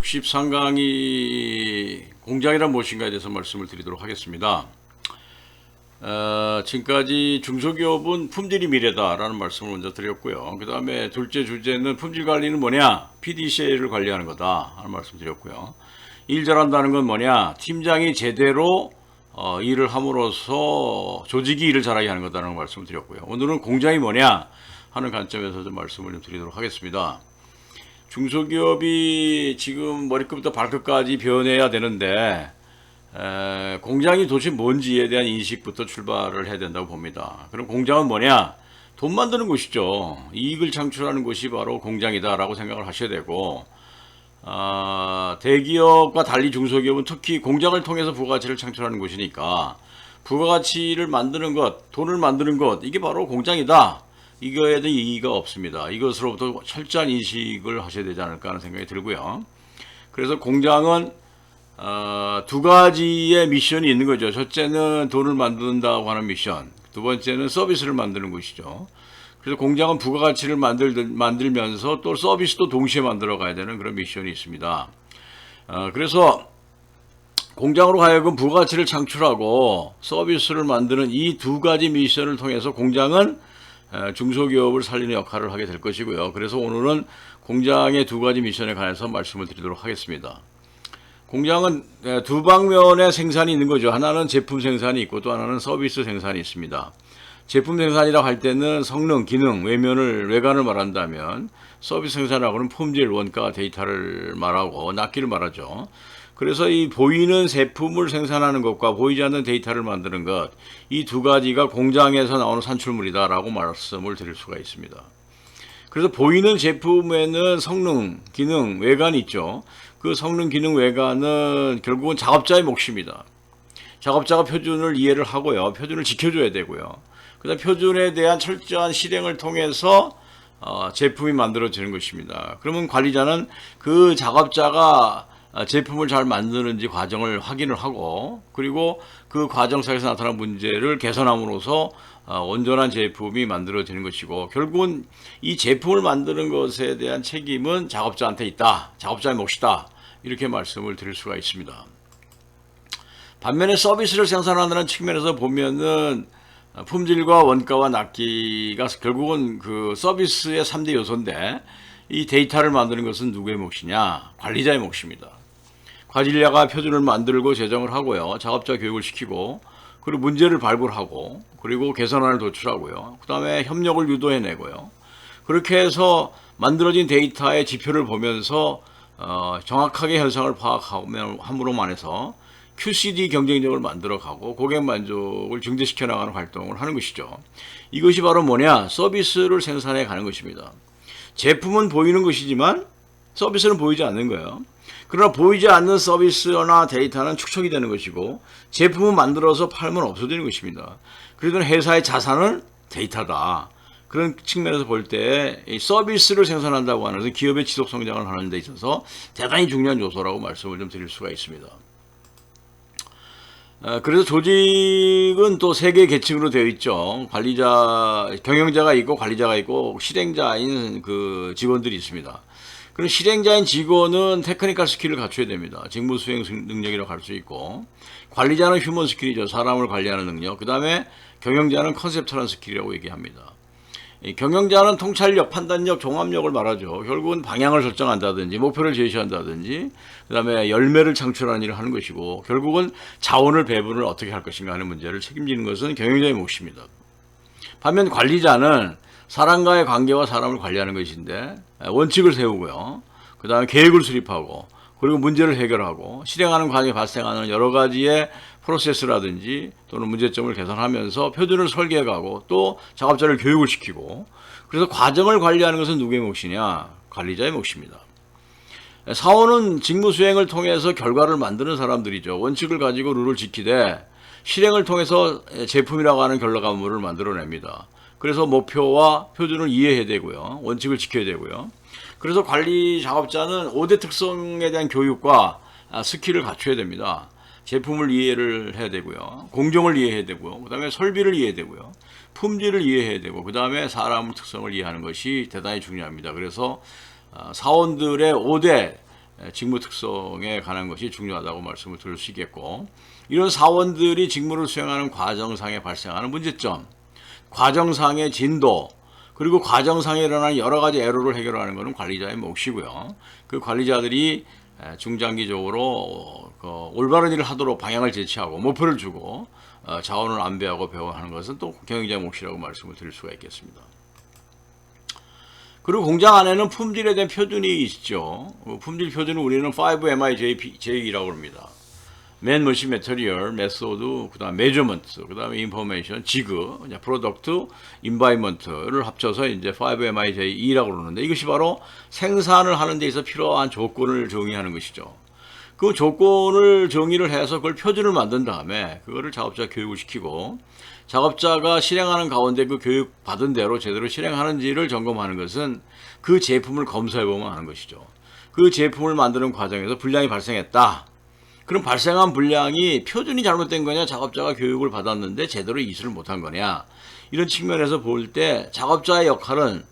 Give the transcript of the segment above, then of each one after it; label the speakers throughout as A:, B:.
A: 63강의 공장이란 무엇인가에 대해서 말씀을 드리도록 하겠습니다. 지금까지 중소기업은 품질이 미래다라는 말씀을 먼저 드렸고요. 그 다음에 둘째 주제는 품질 관리는 뭐냐? PDCA를 관리하는 거다 하는 말씀 드렸고요. 일 잘한다는 건 뭐냐? 팀장이 제대로 일을 함으로써 조직이 일을 잘하게 하는 거다라는 말씀을 드렸고요. 오늘은 공장이 뭐냐 하는 관점에서 좀 말씀을 좀 드리도록 하겠습니다. 중소기업이 지금 머리끝부터 발끝까지 변해야 되는데 공장이 도대체 뭔지에 대한 인식부터 출발을 해야 된다고 봅니다. 그럼 공장은 뭐냐? 돈 만드는 곳이죠. 이익을 창출하는 곳이 바로 공장이다라고 생각을 하셔야 되고, 대기업과 달리 중소기업은 특히 공장을 통해서 부가가치를 창출하는 곳이니까 부가가치를 만드는 것, 돈을 만드는 것, 이게 바로 공장이다. 이거에 대한 이의가 없습니다. 이것으로부터 철저한 인식을 하셔야 되지 않을까 하는 생각이 들고요. 그래서 공장은 두 가지의 미션이 있는 거죠. 첫째는 돈을 만든다고 하는 미션, 두 번째는 서비스를 만드는 곳이죠. 그래서 공장은 부가가치를 만들면서 또 서비스도 동시에 만들어 가야 되는 그런 미션이 있습니다. 그래서 공장으로 하여금 부가가치를 창출하고 서비스를 만드는 이 두 가지 미션을 통해서 공장은 중소기업을 살리는 역할을 하게 될 것이고요. 그래서 오늘은 공장의 두 가지 미션에 관해서 말씀을 드리도록 하겠습니다. 공장은 두 방면의 생산이 있는 거죠. 하나는 제품 생산이 있고 또 하나는 서비스 생산이 있습니다. 제품 생산이라고 할 때는 성능, 기능, 외관을 말한다면, 서비스 생산하고는 품질, 원가, 데이터를 말하고 낱개를 말하죠. 그래서 이 보이는 제품을 생산하는 것과 보이지 않는 데이터를 만드는 것, 이 두 가지가 공장에서 나오는 산출물이다라고 말씀을 드릴 수가 있습니다. 그래서 보이는 제품에는 성능, 기능, 외관이 있죠. 그 성능, 기능, 외관은 결국은 작업자의 몫입니다. 작업자가 표준을 이해를 하고요. 표준을 지켜줘야 되고요. 그 다음 표준에 대한 철저한 실행을 통해서 제품이 만들어지는 것입니다. 그러면 관리자는 그 작업자가 제품을 잘 만드는지 과정을 확인을 하고, 그리고 그 과정 속에서 나타난 문제를 개선함으로써 온전한 제품이 만들어지는 것이고, 결국은 이 제품을 만드는 것에 대한 책임은 작업자한테 있다. 작업자의 몫이다. 이렇게 말씀을 드릴 수가 있습니다. 반면에 서비스를 생산한다는 측면에서 보면은 품질과 원가와 납기가 결국은 그 서비스의 3대 요소인데, 이 데이터를 만드는 것은 누구의 몫이냐? 관리자의 몫입니다. 관리자가 표준을 만들고 제정을 하고요. 작업자 교육을 시키고, 그리고 문제를 발굴하고, 그리고 개선안을 도출하고요. 그 다음에 협력을 유도해내고요. 그렇게 해서 만들어진 데이터의 지표를 보면서 정확하게 현상을 파악함으로만 해서 QCD 경쟁력을 만들어가고 고객 만족을 증대시켜 나가는 활동을 하는 것이죠. 이것이 바로 뭐냐? 서비스를 생산해 가는 것입니다. 제품은 보이는 것이지만 서비스는 보이지 않는 거예요. 그러나 보이지 않는 서비스나 데이터는 축적이 되는 것이고, 제품을 만들어서 팔면 없어지는 것입니다. 그래서 회사의 자산은 데이터다. 그런 측면에서 볼 때 이 서비스를 생산한다고 하는 것은 기업의 지속 성장을 하는 데 있어서 대단히 중요한 요소라고 말씀을 좀 드릴 수가 있습니다. 그래서 조직은 또 세 개의 계층으로 되어 있죠. 경영자가 있고 관리자가 있고 실행자인 그 직원들이 있습니다. 그럼 실행자인 직원은 테크니컬 스킬을 갖춰야 됩니다. 직무 수행 능력이라고 할 수 있고, 관리자는 휴먼 스킬이죠. 사람을 관리하는 능력. 그 다음에 경영자는 컨셉트한 스킬이라고 얘기합니다. 경영자는 통찰력, 판단력, 종합력을 말하죠. 결국은 방향을 설정한다든지 목표를 제시한다든지, 그 다음에 열매를 창출하는 일을 하는 것이고, 결국은 자원을 배분을 어떻게 할 것인가 하는 문제를 책임지는 것은 경영자의 몫입니다. 반면 관리자는 사람과의 관계와 사람을 관리하는 것인데, 원칙을 세우고요. 그 다음에 계획을 수립하고, 그리고 문제를 해결하고, 실행하는 과정에 발생하는 여러 가지의 프로세스라든지 또는 문제점을 개선하면서 표준을 설계해가고, 또 작업자를 교육을 시키고, 그래서 과정을 관리하는 것은 누구의 몫이냐? 관리자의 몫입니다. 사원은 직무 수행을 통해서 결과를 만드는 사람들이죠. 원칙을 가지고 룰을 지키되 실행을 통해서 제품이라고 하는 결과물을 만들어냅니다. 그래서 목표와 표준을 이해해야 되고요. 원칙을 지켜야 되고요. 그래서 관리 작업자는 5대 특성에 대한 교육과 스킬을 갖춰야 됩니다. 제품을 이해를 해야 되고요. 공정을 이해해야 되고요. 그 다음에 설비를 이해해야 되고요. 품질을 이해해야 되고, 그 다음에 사람 특성을 이해하는 것이 대단히 중요합니다. 그래서 사원들의 5대 직무 특성에 관한 것이 중요하다고 말씀을 드릴 수 있겠고, 이런 사원들이 직무를 수행하는 과정상에 발생하는 문제점, 과정상의 진도, 그리고 과정상에 일어나는 여러 가지 에러를 해결하는 것은 관리자의 몫이고요. 그 관리자들이 중장기적으로 올바른 일을 하도록 방향을 제시하고 목표를 주고 자원을 안배하고 배워하는 것은 또 경영자의 몫이라고 말씀을 드릴 수가 있겠습니다. 그리고 공장 안에는 품질에 대한 표준이 있죠. 품질 표준은 우리는 5MIJ라고 합니다. 맨, 머신, 매터리얼, 메소드, 그 다음에 메저먼트, 그 다음에 인포메이션, 지그, 프로덕트, 인바이먼트를 합쳐서 이제 5MIJ라고 그러는데, 이것이 바로 생산을 하는 데 있어서 필요한 조건을 정의하는 것이죠. 그 조건을 정의를 해서 그걸 표준을 만든 다음에 그거를 작업자 교육을 시키고, 작업자가 실행하는 가운데 그 교육 받은 대로 제대로 실행하는지를 점검하는 것은 그 제품을 검사해보면 하는 것이죠. 그 제품을 만드는 과정에서 불량이 발생했다. 그럼 발생한 불량이 표준이 잘못된 거냐, 작업자가 교육을 받았는데 제대로 이수를 못한 거냐, 이런 측면에서 볼 때 작업자의 역할은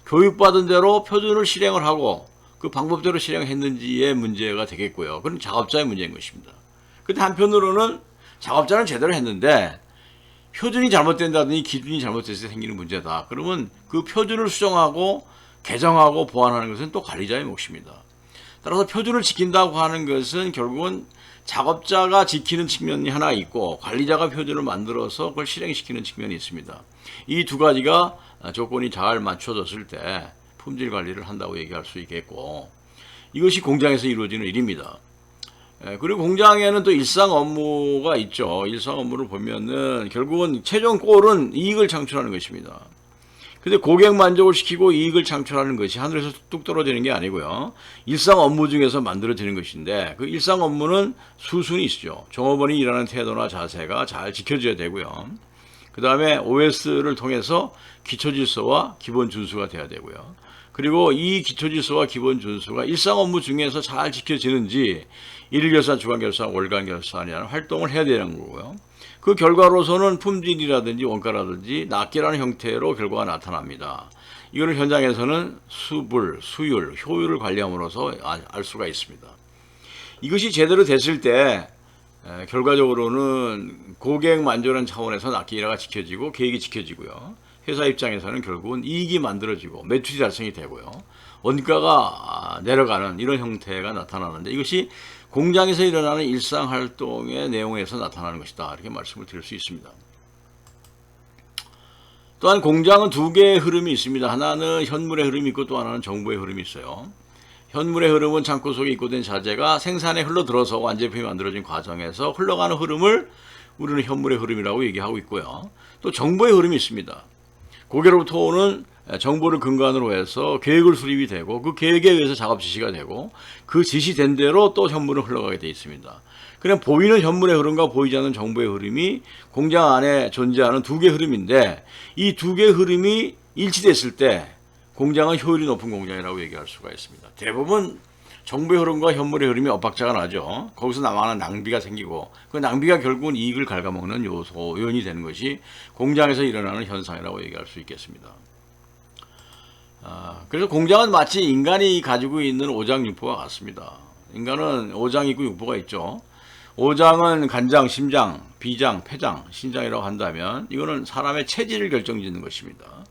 A: 교육받은 대로 표준을 실행을 하고 그 방법대로 실행했는지의 문제가 되겠고요. 그건 작업자의 문제인 것입니다. 근데 한편으로는 작업자는 제대로 했는데 표준이 잘못된다든지 기준이 잘못돼서 생기는 문제다. 그러면 그 표준을 수정하고 개정하고 보완하는 것은 또 관리자의 몫입니다. 따라서 표준을 지킨다고 하는 것은 결국은 작업자가 지키는 측면이 하나 있고 관리자가 표준을 만들어서 그걸 실행시키는 측면이 있습니다. 이 두 가지가 조건이 잘 맞춰졌을 때 품질 관리를 한다고 얘기할 수 있겠고, 이것이 공장에서 이루어지는 일입니다. 그리고 공장에는 또 일상 업무가 있죠. 일상 업무를 보면은 결국은 최종 골은 이익을 창출하는 것입니다. 근데 고객 만족을 시키고 이익을 창출하는 것이 하늘에서 뚝 떨어지는 게 아니고요. 일상 업무 중에서 만들어지는 것인데, 그 일상 업무는 수순이 있죠. 종업원이 일하는 태도나 자세가 잘 지켜져야 되고요. 그 다음에 OS를 통해서 기초질서와 기본 준수가 돼야 되고요. 그리고 이 기초질서와 기본 준수가 일상 업무 중에서 잘 지켜지는지 일일결산, 주간결산, 월간결산이라는 활동을 해야 되는 거고요. 그 결과로서는 품질이라든지 원가라든지 납기라는 형태로 결과가 나타납니다. 이거를 현장에서는 수불, 수율, 효율을 관리함으로써 알 수가 있습니다. 이것이 제대로 됐을 때 결과적으로는 고객 만족하는 차원에서 납기라가 지켜지고 계획이 지켜지고요. 회사 입장에서는 결국은 이익이 만들어지고 매출이 달성이 되고요. 원가가 내려가는 이런 형태가 나타나는데, 이것이 공장에서 일어나는 일상활동의 내용에서 나타나는 것이다, 이렇게 말씀을 드릴 수 있습니다. 또한 공장은 두 개의 흐름이 있습니다. 하나는 현물의 흐름이 있고 또 하나는 정보의 흐름이 있어요. 현물의 흐름은 창고 속에 입고된 자재가 생산에 흘러들어서 완제품이 만들어진 과정에서 흘러가는 흐름을 우리는 현물의 흐름이라고 얘기하고 있고요. 또 정보의 흐름이 있습니다. 고객으로부터 오는 정보를 근간으로 해서 계획을 수립이 되고 그 계획에 의해서 작업 지시가 되고 그 지시된 대로 또 현물은 흘러가게 되어 있습니다. 그냥 보이는 현물의 흐름과 보이지 않는 정보의 흐름이 공장 안에 존재하는 두 개의 흐름인데, 이 두 개의 흐름이 일치됐을 때 공장은 효율이 높은 공장이라고 얘기할 수가 있습니다. 대부분 정보의 흐름과 현물의 흐름이 엇박자가 나죠. 거기서 남아나는 낭비가 생기고 그 낭비가 결국은 이익을 갉아먹는 요인이 되는 것이 공장에서 일어나는 현상이라고 얘기할 수 있겠습니다. 그래서 공장은 마치 인간이 가지고 있는 오장육부와 같습니다. 인간은 오장이 있고 육부가 있죠. 오장은 간장, 심장, 비장, 폐장, 신장이라고 한다면 이거는 사람의 체질을 결정짓는 것입니다.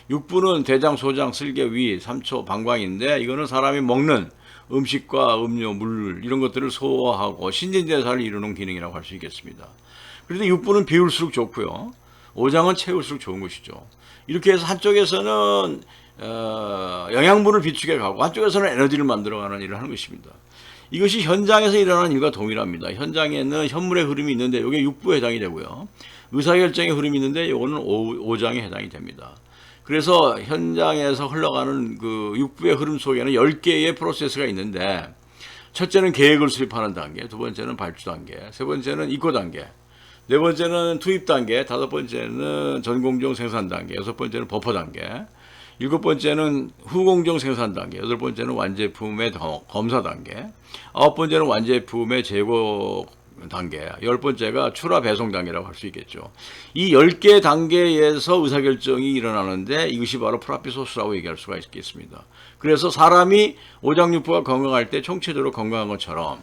A: 육부는 대장, 소장, 쓸개, 위, 삼초, 방광인데 이거는 사람이 먹는 음식과 음료, 물 이런 것들을 소화하고 신진대사를 이루는 기능이라고 할 수 있겠습니다. 그런데 육부는 비울수록 좋고요. 오장은 채울수록 좋은 것이죠. 이렇게 해서 한쪽에서는 영양분을 비축해 가고 한쪽에서는 에너지를 만들어가는 일을 하는 것입니다. 이것이 현장에서 일어나는 일과 동일합니다. 현장에는 현물의 흐름이 있는데 이게 육부에 해당이 되고요. 의사결정의 흐름이 있는데 이거는 오장에 해당이 됩니다. 그래서 현장에서 흘러가는 그 육부의 흐름 속에는 10개의 프로세스가 있는데, 첫째는 계획을 수립하는 단계, 두 번째는 발주 단계, 세 번째는 입고 단계, 네 번째는 투입 단계, 다섯 번째는 전공정 생산 단계, 여섯 번째는 버퍼 단계, 일곱 번째는 후공정 생산 단계, 여덟 번째는 완제품의 검사 단계, 아홉 번째는 완제품의 재고 단계, 10번째가 출하 배송 단계라고 할 수 있겠죠. 이 10개 단계에서 의사결정이 일어나는데 이것이 바로 프라피소스라고 얘기할 수가 있겠습니다. 그래서 사람이 오장육부가 건강할 때 총체적으로 건강한 것처럼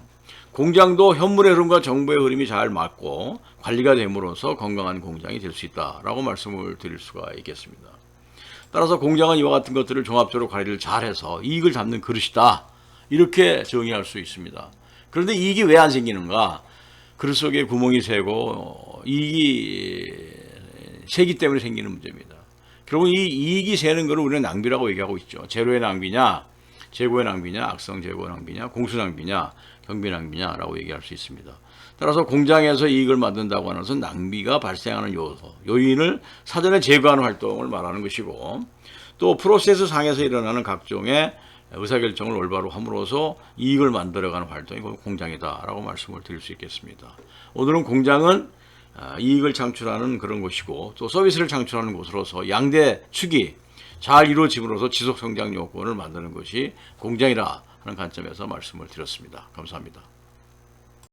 A: 공장도 현물의 흐름과 정보의 흐름이 잘 맞고 관리가 됨으로써 건강한 공장이 될 수 있다라고 말씀을 드릴 수가 있겠습니다. 따라서 공장은 이와 같은 것들을 종합적으로 관리를 잘해서 이익을 잡는 그릇이다. 이렇게 정의할 수 있습니다. 그런데 이익이 왜 안 생기는가? 그릇 속에 구멍이 새고 이익이 새기 때문에 생기는 문제입니다. 결국 이 이익이 새는 것을 우리는 낭비라고 얘기하고 있죠. 재료의 낭비냐, 재고의 낭비냐, 악성 재고 낭비냐, 공수 낭비냐, 경비 낭비냐라고 얘기할 수 있습니다. 따라서 공장에서 이익을 만든다고 하는 것은 낭비가 발생하는 요인을 사전에 제거하는 활동을 말하는 것이고, 또 프로세스 상에서 일어나는 각종의 의사결정을 올바로 함으로써 이익을 만들어가는 활동이 공장이다라고 말씀을 드릴 수 있겠습니다. 오늘은 공장은 이익을 창출하는 그런 곳이고 또 서비스를 창출하는 곳으로서 양대 축이 잘 이루어짐으로써 지속성장 요건을 만드는 것이 공장이라 하는 관점에서 말씀을 드렸습니다. 감사합니다.